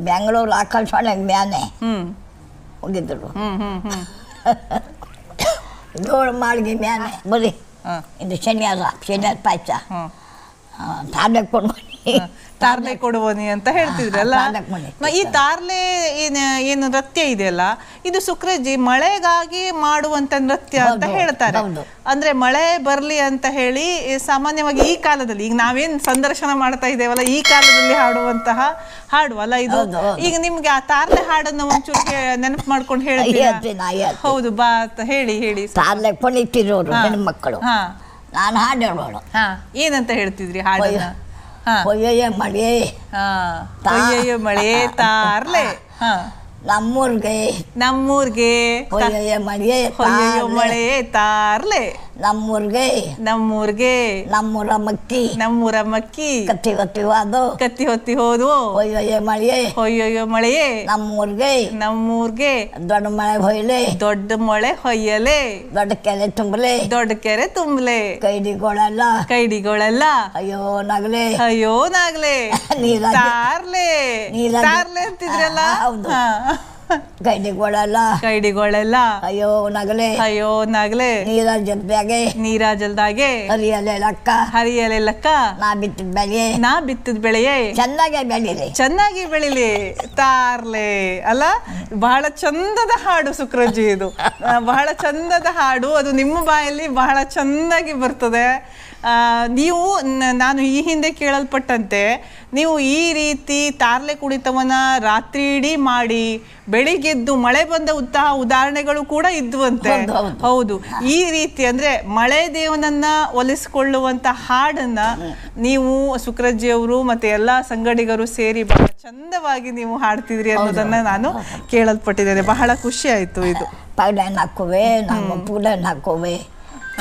ಬೆಂಗಳೂರು ಆಕಾಶವಾಣಿಗೆ ಮ್ಯಾನೆ ಹೋಗಿದ್ರು. ಜೋಳು ಮಾಳಿಗೆ ಮ್ಯಾನೆ ಬರೀ ಇದು ಶನಿವಾರ ಪಾಯಸ ತಾರ್ಲೆ ಕೊಡುವನಿ ಅಂತ ಹೇಳ್ತಿದ್ರಲ್ಲ. ಈ ತಾರ್ಲೆ ಏನು ನೃತ್ಯ ಇದೆಯಲ್ಲ, ಇದು ಸುಕ್ರಜ್ಜಿ ಮಳೆಗಾಗಿ ಮಾಡುವಂತ ನೃತ್ಯ ಅಂತ ಹೇಳ್ತಾರೆ. ಅಂದ್ರೆ ಮಳೆ ಬರ್ಲಿ ಅಂತ ಹೇಳಿ ಸಾಮಾನ್ಯವಾಗಿ ಈ ಕಾಲದಲ್ಲಿ, ಈಗ ನಾವೇನ್ ಸಂದರ್ಶನ ಮಾಡ್ತಾ ಇದ್ದೇವಲ್ಲ, ಈ ಕಾಲದಲ್ಲಿ ಹಾಡುವಂತಹ ಹಾಡು ಅಲ್ಲ ಇದು. ಈಗ ನಿಮ್ಗೆ ಆ ತಾರ್ಲೆ ಹಾಡನ್ನು ಒಂಚೂರು ನೆನಪು ಮಾಡ್ಕೊಂಡು ಹೇಳ್ತೀರಾ? ಹೌದು, ಬಾ ಹೇಳಿ ಹೇಳಿ. ತಾರ್ಲೆ ಕುಣಿತಿರೋರು ಹೆಣ್ಮಕ್ಕಳು, ನಾನು ಹಾಡು ಹೇಳೋಳು. ಏನಂತ ಹೇಳ್ತಿದ್ರಿ ಹಾಡನ್ನ? ಹೊಯ್ಯಯ್ಯ ಮಳೆ ಹೊಯ್ಯಯ್ಯ ಮಳೆ ತಾರ್ಲೆ ನಮ್ಮೂರ್ಗೆ ಹೊಯ್ಯಯ್ಯ ಮಳೆ ಹೊಯ್ಯಯ್ಯ ಮಳೆ ತಾರ್ಲೆ ನಮ್ಮೂರ್ಗೆ ನಮ್ಮೂರ ಮಕ್ಕಿ ಕತ್ತಿ ಹೊತ್ತಿ ಹೋದ್ವು ಹೊಯ್ಯಯ್ಯ ಮಳೆಯೇ ನಮ್ಮೂರ್ಗೆ ದೊಡ್ಡ ಮಳೆ ಹೊಯ್ಯಲೆ ದೊಡ್ಡ ಕೆರೆ ತುಂಬಲೆ ಕೈಡಿಗಳೆಲ್ಲ ಅಯ್ಯೋ ನಾಗ್ಲೆ ತಾರ್ಲೆ ಅಂತಿದ್ರಲ್ಲ. ಕೈಡಿಗಳೆಲ್ಲ ಅಯ್ಯೋ ನಗಲೆ ನೀರ ಜಲ್ದಾಗೆ ಹರಿಯಲೆ ಲಕ್ಕ ನಾ ಬಿತ್ತಿದ ಬೆಳೆಯೇ ಚೆನ್ನಾಗಿ ಬೆಳಿಲಿ ತಾರ್ಲೆ ಅಲ್ಲ. ಬಹಳ ಚಂದದ ಹಾಡು ಸುಕ್ರಜ್ಜಿ, ಇದು ಬಹಳ ಚಂದದ ಹಾಡು. ಅದು ನಿಮ್ಮ ಬಾಯಲ್ಲಿ ಬಹಳ ಚಂದಾಗಿ ಬರ್ತದೆ. ನೀವು ನಾನು ಈ ಹಿಂದೆ ಕೇಳಲ್ಪಟ್ಟಂತೆ ನೀವು ಈ ರೀತಿ ತಾರ್ಲೆ ಕುಣಿತವನ್ನ ರಾತ್ರಿ ಇಡೀ ಮಾಡಿ ಬೆಳಿಗ್ಗೆದ್ದು ಮಳೆ ಬಂದ ಉದಾಹರಣೆಗಳು ಕೂಡ ಇದ್ವಂತೆ. ಹೌದು, ಈ ರೀತಿ ಅಂದ್ರೆ ಮಳೆ ದೇವನನ್ನ ಒಲಿಸಿಕೊಳ್ಳುವಂತ ಹಾಡನ್ನ ನೀವು ಸುಕ್ರಜ್ಜಿಯವರು ಮತ್ತೆ ಎಲ್ಲಾ ಸಂಗಡಿಗರು ಸೇರಿ ಬಹಳ ಚಂದವಾಗಿ ನೀವು ಹಾಡ್ತಿದ್ರಿ ಅನ್ನೋದನ್ನ ನಾನು ಕೇಳಲ್ಪಟ್ಟಿದ್ದೇನೆ. ಬಹಳ ಖುಷಿ ಆಯ್ತು. ಇದು ಪಗಡೆನ್ ಹಾಕುವೆ, ನಮ್ಮ ಪೂಡನ್ ಹಾಕುವೆ,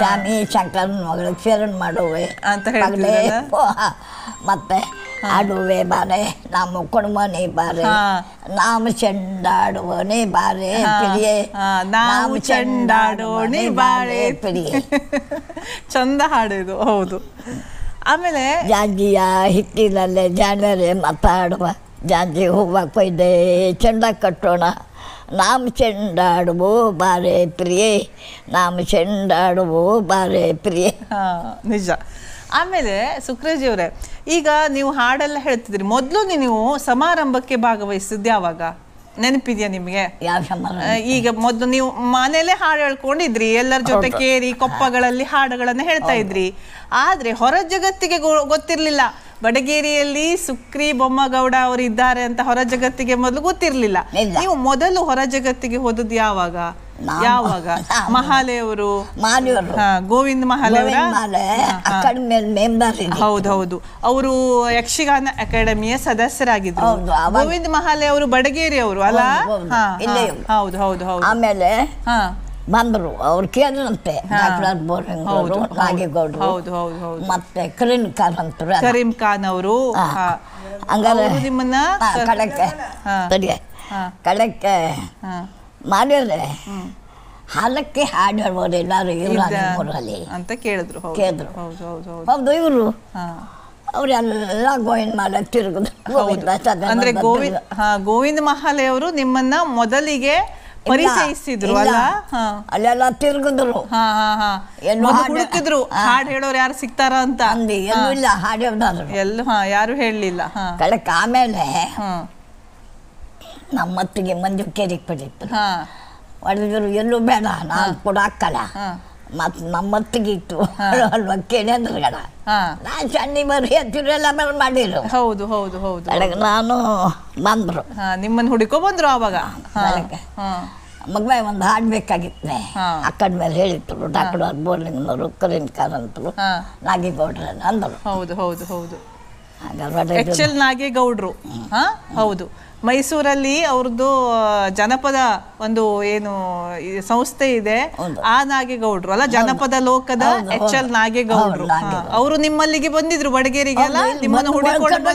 ಸ್ವಾಮಿ ಶಂಕರನ ಮಗಳು ಶರಣ್ ಮಾಡುವೆ ಅಂತ ಹೇಳ್ತಿದ್ರಲ್ಲ. ಮತ್ತೆ ಆಡುವೆ ಬಾರೆ ನಮ್ಮ ಕುಡುಮನೆ ಬಾರೆ ನಾಮ ಚೆಂಡಾಡುವನೆ ಬಾರೆ ಪ್ರಿಯೆ ನಾವು ಚೆಂಡಾಡೋಣಿ ಬಾಳೆ ಪ್ರಿಯೆ. ಚಂದ ಹಾಡಿದು. ಹೌದು. ಆಮೇಲೆ ಜಾಂಜಿಯ ಹಿಟ್ಟಿನಲ್ಲೇ ಜಾಣರೆ ಮಾತಾಡುವ, ಜಾಂಜಿ ಹೂವ ಕೊಯ್ದೆ ಚೆಂಡ ಕಟ್ಟೋಣ, ನಾಮ ಚೆಂಡಾಡುವು ಬಾರೆ ಪ್ರಿಯೆ ನಾಮ ಬಾರೆ ಪ್ರಿಯೆ. ನಿಜ. ಆಮೇಲೆ ಸುಕ್ರಜ್ಜಿ ಅವರೇ, ಈಗ ನೀವು ಹಾಡೆಲ್ಲ ಹೇಳ್ತಿದ್ರಿ, ಮೊದಲು ನೀವು ಸಮಾರಂಭಕ್ಕೆ ಭಾಗವಹಿಸಿದ್ದು ಯಾವಾಗ ನೆನಪಿದ್ಯಾ ನಿಮ್ಗೆ? ಈಗ ಮೊದಲು ನೀವು ಮನೇಲೆ ಹಾಡು ಹೇಳ್ಕೊಂಡಿದ್ರಿ, ಎಲ್ಲರ ಜೊತೆ ಕೇರಿ ಕೊಪ್ಪಗಳಲ್ಲಿ ಹಾಡುಗಳನ್ನ ಹೇಳ್ತಾ ಇದ್ರಿ. ಆದ್ರೆ ಹೊರ ಜಗತ್ತಿಗೆ ಗೊತ್ತಿರ್ಲಿಲ್ಲ ಬಡಗೇರಿಯಲ್ಲಿ ಸುಕ್ರಿ ಬೊಮ್ಮಗೌಡ ಅವರು ಇದ್ದಾರೆ ಅಂತ ಹೊರ ಜಗತ್ತಿಗೆ ಮೊದಲು ಗೊತ್ತಿರ್ಲಿಲ್ಲ. ನೀವು ಮೊದಲು ಹೊರ ಜಗತ್ತಿಗೆ ಹೋದದ್ದು ಯಾವಾಗ? ಮಹಾಲೆಯವರು, ಗೋವಿಂದ ಮಹಾಲೆ ಹೌದೌದು, ಅವರು ಯಕ್ಷಗಾನ ಅಕಾಡೆಮಿಯ ಸದಸ್ಯರಾಗಿದ್ರು. ಗೋವಿಂದ ಮಹಾಲೆ ಅವರು ಬಡಗೇರಿ ಅವರು ಅಲ್ಲ? ಹೌದು ಹೌದು ಹೌದು. ಆಮೇಲೆ ಬಂದ್ರು, ಅವ್ರು ಕೇಳಿದ್ರಂತೆ ನಾಗೇಗೌಡರು ಮತ್ತೆ ಕರೀಂ ಖಾನ್ ಅವರು. ನಿಮ್ಮನ್ನ ಕಡಕ್ಕೆ ಮಾಡಿದ್ರೆ ಹಾಲಕ್ಕೆ ಹಾಡು ಹೇಳ್ಬೋದು ಎಲ್ಲಾರು ಅಂತ ಕೇಳಿದ್ರು. ಹೌದು, ಇವರು ಅವರೆಲ್ಲ ಗೋವಿಂದ ಮಹಾಲೆ ತಿರುಗುದು. ಅಂದ್ರೆ ಗೋವಿಂದ ಮಹಾಲೆ ಅವರು ನಿಮ್ಮನ್ನ ಮೊದಲಿಗೆ ಪರಿಚಯಿಸಿದ್ರು ಅಲ್ಲ? ಅಲ್ಲೆಲ್ಲ ತಿರುಗಿದ್ರು, ಹುಡುಕಿದ್ರು ಹಾಡು ಹೇಳೋರು ಯಾರು ಸಿಗ್ತಾರ ಅಂತ. ಇಲ್ಲ ಹಾಡು ಹೇಳ್ದಾದ್ರು ಎಲ್ಲೂ ಯಾರು ಹೇಳಲಿಲ್ಲ. ಕಳಕ ಆಮೇಲೆ ನಮ್ಮತ್ತಿಗೆ ಮಂಜು ಕೇರಿಗೆ ಪಡೀತು ಹೊಡೆದ್ರು, ಎಲ್ಲೂ ಬೇಡ ನಾನು ಕೂಡ ಹಾಕಲ್ಲ, ಮತ್ ನಮ್ಮತ್ತಿಗೆ ಇತ್ತು ಅಲ್ವಾ ಕೇಳಿ ಅಂದ್ರಗಡ ನಾನು ಸಣ್ಣ ಬರೀ ಹತ್ತಿರೆಲ್ಲ ಮಾಡಿರು. ಹೌದು ಹೌದು ಹೌದು. ನಾನು ಬಂದ್ರು, ನಿಮ್ಮನ್ನು ಹುಡುಕೋ ಬಂದ್ರು ಆವಾಗ. ಮಗ ಒಂದು ಹಾಡು ಬೇಕಾಗಿತ್ತು, ಅಕ್ಕಡ ಮೇಲೆ ಹೇಳಿದ್ರು ಡಾಕ್ಟರ್ ಬೋರ್ಲಿಂಗ್ನವರು, ಕರೀಂ ಖಾನ್ ಅಂತರು, ನಾಗೇಗೌಡ್ರ ಅಂದರು. ಹೌದು ಹೌದು ಹೌದು. HL ನಾಗೇಗೌಡ್ರು. ಹೌದು, ಮೈಸೂರಲ್ಲಿ ಅವ್ರದ್ದು ಜನಪದ ಒಂದು ಏನು ಸಂಸ್ಥೆ ಇದೆ, ಆ ನಾಗೇಗೌಡ್ರು ಅಲ್ಲ, ಜನಪದ ಲೋಕದ HL ನಾಗೇಗೌಡ್ರು. ಅವರು ನಿಮ್ಮಲ್ಲಿಗೆ ಬಂದಿದ್ರು ಬಡಗೇರಿಗೆಲ್ಲ, ನಿಮ್ಮನ್ನು ಹುಡುಕೊಂಡು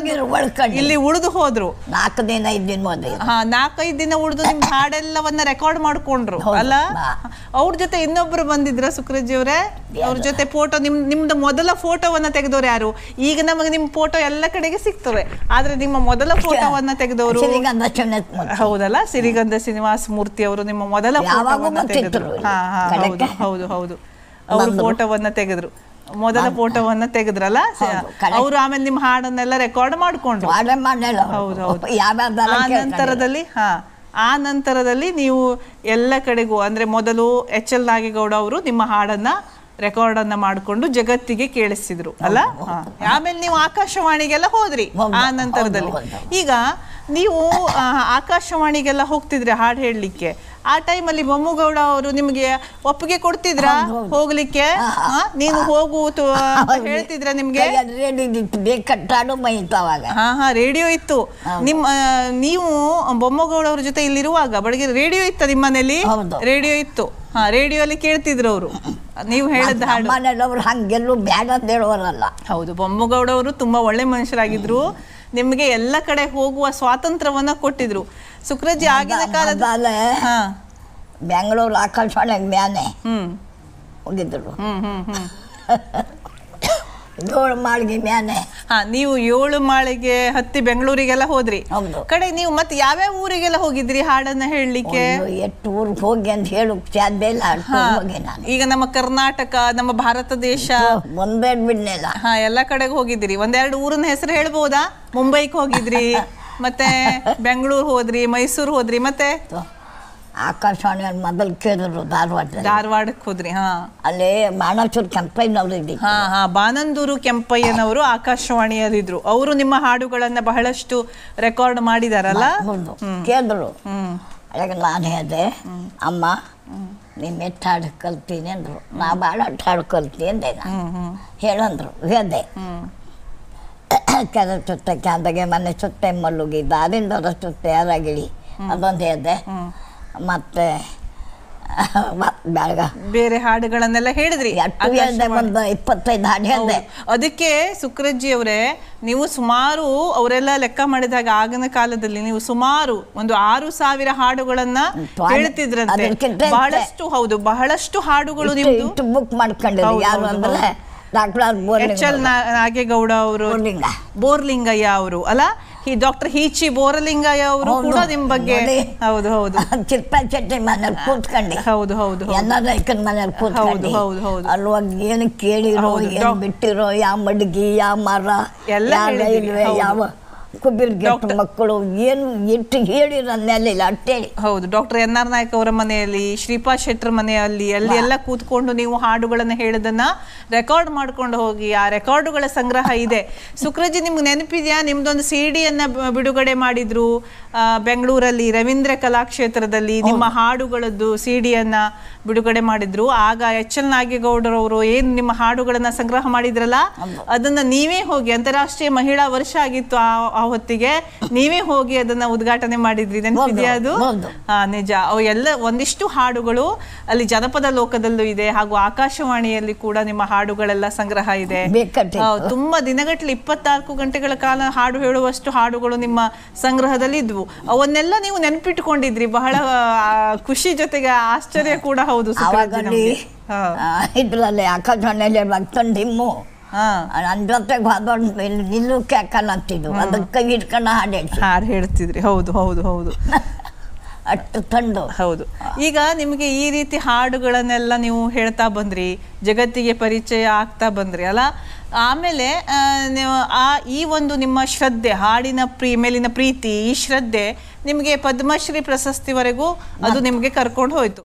ಇಲ್ಲಿ ಉಳಿದು ಹೋದ್ರು. 4-5 ದಿನ ಉಳಿದು ನಿಮ್ ಹಾಡೆಲ್ಲವನ್ನ ರೆಕಾರ್ಡ್ ಮಾಡ್ಕೊಂಡ್ರು ಅಲ್ಲ? ಅವ್ರ ಜೊತೆ ಇನ್ನೊಬ್ರು ಬಂದಿದ್ರ ಸುಕ್ರಜ್ಜಿ ಅವರೇ? ಅವ್ರ ಜೊತೆ ಫೋಟೋ, ನಿಮ್ದು ಮೊದಲ ಫೋಟೋವನ್ನ ತೆಗೆದವ್ರು ಯಾರು? ಈಗ ನಮಗೆ ನಿಮ್ ಫೋಟೋ ಎಲ್ಲ ಕಡೆಗೆ ಸಿಗ್ತವೆ, ಆದ್ರೆ ನಿಮ್ಮ ಮೊದಲ ಫೋಟೋವನ್ನ ತೆಗೆದವರು ಹೌದಲ್ಲ, ಸಿರಿಗಂಧ ಶ್ರೀನಿವಾಸ ಮೂರ್ತಿ ಅವರು ನಿಮ್ಮ ಮೊದಲ ಫೋಟೋವನ್ನ ತೆಗೆದ್ರು. ಹೌದು ಹೌದು ಹೌದು, ಅವ್ರ ಫೋಟೋವನ್ನ ತೆಗೆದ್ರು, ಮೊದಲ ಫೋಟೋವನ್ನ ತೆಗೆದ್ರಲ್ಲ ಅವರು. ಆಮೇಲೆ ನಿಮ್ಮ ಹಾಡನ್ನೆಲ್ಲ ರೆಕಾರ್ಡ್ ಮಾಡ್ಕೊಂಡ್ರು. ಹೌದು ಹೌದು. ಆ ನಂತರದಲ್ಲಿ ನೀವು ಎಲ್ಲ ಕಡೆಗೂ ಅಂದ್ರೆ ಮೊದಲು HL ನಾಗೇಗೌಡ ಅವರು ನಿಮ್ಮ ಹಾಡನ್ನ ರೆಕಾರ್ಡ್ ಅನ್ನ ಮಾಡಿಕೊಂಡು ಜಗತ್ತಿಗೆ ಕೇಳಿಸಿದ್ರು ಅಲ್ಲ. ಆಮೇಲೆ ನೀವು ಆಕಾಶವಾಣಿಗೆಲ್ಲ ಹೋದ್ರಿ ಆ ನಂತರದಲ್ಲಿ. ಈಗ ನೀವು ಆಕಾಶವಾಣಿಗೆಲ್ಲ ಹೋಗ್ತಿದ್ರಿ ಹಾಡು ಹೇಳಲಿಕ್ಕೆ. ಆ ಟೈಮಲ್ಲಿ ಬೊಮ್ಮಗೌಡ ಅವರು ನಿಮ್ಗೆ ಒಪ್ಪಿಗೆ ಕೊಡ್ತಿದ್ರ ಹೋಗ್ಲಿಕ್ಕೆ? ನೀನು ಹೋಗು ಹೇಳ್ತಿದ್ರ ನಿಮ್ಗೆ? ರೇಡಿಯೋ ಇತ್ತು ನಿಮ್ಮ, ನೀವು ಬೊಮ್ಮಗೌಡ ಅವ್ರ ಜೊತೆ ಇಲ್ಲಿರುವಾಗ ಬೆಳಗ್ಗೆ ರೇಡಿಯೋ ಇತ್ತ ನಿಮ್ಮ ಮನೇಲಿ? ರೇಡಿಯೋ ಇತ್ತು. ರೇಡಿಯೋ ಅಲ್ಲಿ ಕೇಳ್ತಿದ್ರು ಅವರು ನೀವು ಹೇಳಿದ ಹಾಡು. ಹಂಗೆಲ್ಲೂ ಬ್ಯಾಡ ಅಂತ ಹೇಳುವರಲ್ಲ. ಹೌದು, ಬೊಮ್ಮಗೌಡ ಅವರು ತುಂಬಾ ಒಳ್ಳೆ ಮನುಷ್ಯರಾಗಿದ್ರು. ನಿಮ್ಗೆ ಎಲ್ಲ ಕಡೆ ಹೋಗುವ ಸ್ವಾತಂತ್ರ್ಯವನ್ನ ಕೊಟ್ಟಿದ್ರು. ಸುಕ್ರಜ್ಜಿ ಆಗಿನ ಕಾಲದ ಬೆಂಗಳೂರು ಆಕಾಶವಾಣಿ ಮ್ಯಾನೆ ಹೋಗಿದ್ರು. 7 ಮಾಳಿಗೆ ಮ್ಯಾನೆ. ನೀವು 7 ಮಾಳಿಗೆ ಹತ್ತಿ ಬೆಂಗಳೂರಿಗೆಲ್ಲ ಹೋದ್ರಿ. ಕಡೆ ನೀವು ಮತ್ತೆ ಯಾವ್ಯಾವ ಊರಿಗೆಲ್ಲ ಹೋಗಿದ್ರಿ ಹಾಡನ್ನ ಹೇಳಲಿಕ್ಕೆ? ಎಷ್ಟು ಊರಿಗೆ ಹೋಗಿ ಅಂತ ಹೇಳಕ್ ಸಾಧ್ಯ ಇಲ್ಲ. ಈಗ ನಮ್ಮ ಕರ್ನಾಟಕ, ನಮ್ಮ ಭಾರತ ದೇಶ ಒಂದೇ ಬಿಡ್ನೆಲ್ಲ ಎಲ್ಲ ಕಡೆಗೆ ಹೋಗಿದ್ರಿ. ಒಂದೆರಡು ಊರಿನ ಹೆಸರು ಹೇಳ್ಬೋದಾ? ಮುಂಬೈಗೆ ಹೋಗಿದ್ರಿ, ಮತ್ತೆ ಬೆಂಗಳೂರು ಹೋದ್ರಿ, ಮೈಸೂರು ಹೋದ್ರಿ, ಮತ್ತೆ ಆಕಾಶವಾಣಿ ಮೊದಲು ಕೇಳಿದ್ರು ಧಾರವಾಡಕ್ಕೆ ಹೋದ್ರಿ. ಅಲ್ಲಿ ಬಾಣಚೂರು ಕೆಂಪಯ್ಯನವರು ಇದ್ದಿ. ಬಾನಂದೂರು ಕೆಂಪಯ್ಯನವರು ಆಕಾಶವಾಣಿಯಲ್ಲಿದ್ರು. ಅವರು ನಿಮ್ಮ ಹಾಡುಗಳನ್ನ ಬಹಳಷ್ಟು ರೆಕಾರ್ಡ್ ಮಾಡಿದಾರಲ್ಲ. ಕೇಳಿದ್ರು. ನಾನು ಹೇಳಿದೆ, ಅಮ್ಮ ನಿಮ್ಮ ಎಟ್ಟು ಹಾಡು ಕಲ್ತೀನಿ ಅಂದ್ರು. ನಾ ಭಾಳ ಹಾಡು ಕಲ್ತೀನಿ ಅಂದೆ. ಹೇಳಂದ್ರು, ಹೇಳ್ದೆ. ಕೆರೆ ಸುತ್ತ ಕ್ಯಾಂದಗೆ ಮನೆ ಸುತ್ತ ಮಲ್ಲುಗಿ ದಾರಿಂದ ಸುತ್ತ ಯಾರಾಗಿಳಿ ಅದೊಂದು ಹೇಳ್ದೆ. ಮತ್ತೆ ಬೇರೆ ಹಾಡುಗಳನ್ನೆಲ್ಲ ಹೇಳಿದ್ರಿ. 25 ಹಾಡು ಹೇಳಿದೆ. ಅದಕ್ಕೆ ಸುಕ್ರಜ್ಜಿ ಅವರೇ, ನೀವು ಸುಮಾರು ಅವರೆಲ್ಲ ಲೆಕ್ಕ ಮಾಡಿದಾಗ ಆಗಿನ ಕಾಲದಲ್ಲಿ ನೀವು ಸುಮಾರು ಒಂದು 6,000 ಹಾಡುಗಳನ್ನ ಹೇಳ್ತಿದ್ರಂತೆ. ಬಹಳಷ್ಟು, ಹೌದು, ಬಹಳಷ್ಟು ಹಾಡುಗಳು ನಿಮ್ದು ಬುಕ್ ಮಾಡ್ಕೊಂಡಿದ್ರು. ಯಾರು ಅಂದ್ರೆ HL ನಾಗೇಗೌಡ ಅವರು, ಬೋರ್ಲಿಂಗಯ್ಯ ಅವರು ಅಲ್ಲ, ಡಾಕ್ಟರ್ ಹೀಚಿ ಬೋರಲಿಂಗಯ್ಯ ಅವರು ಕೂಡ ನಿಮ್ ಬಗ್ಗೆ. ಹೌದು ಹೌದು. ಚಿರ್ಪಚಟ್ಟಿ ಮನೇಲಿ ಕೂತ್ಕೊಂಡಿ. ಹೌದು ಹೌದು. ಎಲ್ಲ ರೈಕನ್ ಮನೇಲಿ ಕೂತ್ಕೊಂಡು ಅಲ್ವಾಗ ಏನು ಕೇಳಿರೋ, ಏನು ಬಿಟ್ಟಿರೋ, ಯಾವ ಮಡ್ಗಿ, ಯಾವ ಮರ, ಯಾವ ರೈಲ್ವೆ, ಯಾವ ಕುಬಿರ್ಗೆಟ್ಟು ಮಕ್ಕಳು ಏನು ಎಷ್ಟು ಹೇಳಿರನ್ನೆಲ್ಲ ಅಟ್ಟೇಳಿ. ಹೌದು, ಡಾಕ್ಟರ್ NR ನಾಯಕ್ ಅವರ ಮನೆಯಲ್ಲಿ, ಶ್ರೀಪಾದ್ ಶೆಟ್ಟರ್ ಮನೆಯಲ್ಲಿ, ಅಲ್ಲಿ ಎಲ್ಲ ಕೂತ್ಕೊಂಡು ನೀವು ಹಾಡುಗಳನ್ನ ಹೇಳೋದನ್ನ ರೆಕಾರ್ಡ್ ಮಾಡ್ಕೊಂಡು ಹೋಗಿ ಆ ರೆಕಾರ್ಡುಗಳ ಸಂಗ್ರಹ ಇದೆ. ಸುಕ್ರಜ್ಜಿ, ನಿಮ್ಗೆ ನೆನಪಿದ್ಯಾ? ನಿಮ್ದೊಂದು CD ಯನ್ನ ಬಿಡುಗಡೆ ಮಾಡಿದ್ರು ಬೆಂಗಳೂರಲ್ಲಿ ರವೀಂದ್ರ ಕಲಾಕ್ಷೇತ್ರದಲ್ಲಿ. ನಿಮ್ಮ ಹಾಡುಗಳದ್ದು CD ಯನ್ನ ಬಿಡುಗಡೆ ಮಾಡಿದ್ರು. ಆಗ HL ನಾಗೇಗೌಡರವರು ಏನು ನಿಮ್ಮ ಹಾಡುಗಳನ್ನ ಸಂಗ್ರಹ ಮಾಡಿದ್ರಲ್ಲ, ಅದನ್ನ ನೀವೇ ಹೋಗಿ, ಅಂತಾರಾಷ್ಟ್ರೀಯ ಮಹಿಳಾ ವರ್ಷ ಆಗಿತ್ತು ಆ ಹೊತ್ತಿಗೆ, ನೀವೇ ಹೋಗಿ ಅದನ್ನ ಉದ್ಘಾಟನೆ ಮಾಡಿದ್ರಿ. ನೆನಪಿದ್ಯಾ ಅದು? ನಿಜ. ಅವು ಎಲ್ಲ ಒಂದಿಷ್ಟು ಹಾಡುಗಳು ಅಲ್ಲಿ ಜನಪದ ಲೋಕದಲ್ಲೂ ಇದೆ, ಹಾಗೂ ಆಕಾಶವಾಣಿಯಲ್ಲಿ ಕೂಡ ನಿಮ್ಮ ಹಾಡುಗಳೆಲ್ಲ ಸಂಗ್ರಹ ಇದೆ. ತುಂಬಾ ದಿನಗಟ್ಟಲೆ 24 ಗಂಟೆಗಳ ಕಾಲ ಹಾಡು ಹೇಳುವಷ್ಟು ಹಾಡುಗಳು ನಿಮ್ಮ ಸಂಗ್ರಹದಲ್ಲಿ ಇದ್ವು. ಅವನ್ನೆಲ್ಲ ನೀವು ನೆನಪಿಟ್ಟುಕೊಂಡಿದ್ರಿ. ಬಹಳ ಖುಷಿ ಜೊತೆಗೆ ಆಶ್ಚರ್ಯ ಕೂಡ. ಹೌದು, ಇದ್ರಲ್ಲಿ ಆಕಾಶವಾಣಿಯಲ್ಲಿ ಭಕ್ತಂಡಿಮ್ಮು ನನ್ನ ಜೊತೆಗೆ ಹೋದೊಂದು ನಿಲ್ಲುಕ್ಕೆ ಹಾಕಲ್ಲಂತಿದ್ದು, ಅದಕ್ಕೆ ಹಿಡ್ಕೊಂಡು ಹಾಡು ಹೇಳ್ತಿದ್ರಿ. ಹೌದು ಹೌದು ಹೌದು. ಅಷ್ಟು ತಂಡು. ಹೌದು. ಈಗ ನಿಮಗೆ ಈ ರೀತಿ ಹಾಡುಗಳನ್ನೆಲ್ಲ ನೀವು ಹೇಳ್ತಾ ಬಂದ್ರಿ, ಜಗತ್ತಿಗೆ ಪರಿಚಯ ಆಗ್ತಾ ಬಂದ್ರಿ ಅಲ್ಲ. ಆಮೇಲೆ ಈ ಒಂದು ನಿಮ್ಮ ಶ್ರದ್ಧೆ, ಹಾಡಿನ ಮೇಲಿನ ಪ್ರೀತಿ, ಈ ಶ್ರದ್ಧೆ ನಿಮಗೆ ಪದ್ಮಶ್ರೀ ಪ್ರಶಸ್ತಿವರೆಗೂ ಅದು ನಿಮಗೆ ಕರ್ಕೊಂಡು ಹೋಯ್ತು.